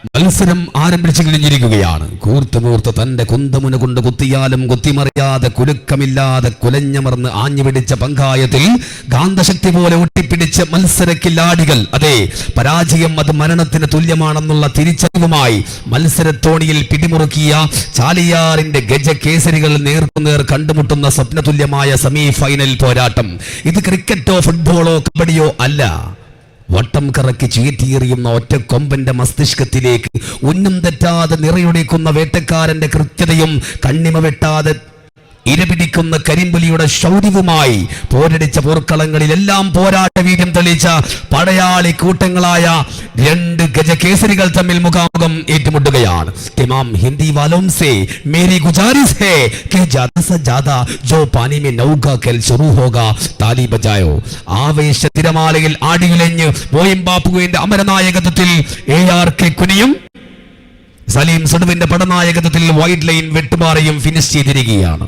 മത്സരം ആരംഭിച്ചു കഴിഞ്ഞിരിക്കുകയാണ്. കൂർത്തുമൂർത്ത് തന്റെ കുന്തമുന കൊണ്ട് കുത്തിയാലും കുത്തിമറിയാതെ കുലുക്കമില്ലാതെ കുലഞ്ഞമർന്ന് ആഞ്ഞുപിടിച്ച പങ്കായത്തിൽ കാന്തശക്തി പോലെ ഒട്ടിപ്പിടിച്ച മത്സരക്കില്ലാടികൾ. അതെ, പരാജയം അത് മരണത്തിന് തുല്യമാണെന്നുള്ള തിരിച്ചറിവുമായി മത്സരത്തോണിയിൽ പിടിമുറുക്കിയ ചാലിയാറിന്റെ ഗജകേസരികൾ നേർക്കുനേർ കണ്ടുമുട്ടുന്ന സ്വപ്നതുല്യമായ സെമി ഫൈനൽ പോരാട്ടം. ഇത് ക്രിക്കറ്റോ ഫുട്ബോളോ കബഡിയോ അല്ല. വട്ടം കറക്കി ചീറ്റിയെറിയുന്ന ഒറ്റ കൊമ്പന്റെ മസ്തിഷ്കത്തിലേക്ക് ഉന്നം തെറ്റാതെ നിറയൊടിക്കുന്ന വേട്ടക്കാരന്റെ കൃത്യതയും കണ്ണിമ വെട്ടാതെ ഇരപിടിക്കുന്ന കരിമ്പുലിയുടെ ശൗര്യവുമായി പോരടിച്ച പോർക്കളങ്ങളിലെല്ലാം പോരാട്ട വീര്യം തെളിയിച്ച പടയാളി കൂട്ടങ്ങളായ രണ്ട് ഗജകേസരികൾ തമ്മിൽ മുഖാമുഖം ഏറ്റുമുട്ടുകയാണ്. തമാം ഹിന്ദി വാലോം സേ മേരി ഗുജാരിസ് ഹേ കെ ജാദാ സ ജാദാ ജോ പാനി മേ നൗക കൽ ശുറൂ ഹോഗാ താലി ബജായോ. ആവേശ തിരമാലയിൽ ആടിയുലഞ്ഞ് മോയിൻ ബാപ്പുവിന്റെ അമരനായകത്വത്തിൽ ARK കുനിയും സലീം സഡുവിന്റെ പടനായകത്വത്തിൽ വൈഡ് ലൈൻ വെട്ടുമാറയും ഫിനിഷ് ചെയ്തിരിക്കുകയാണ്.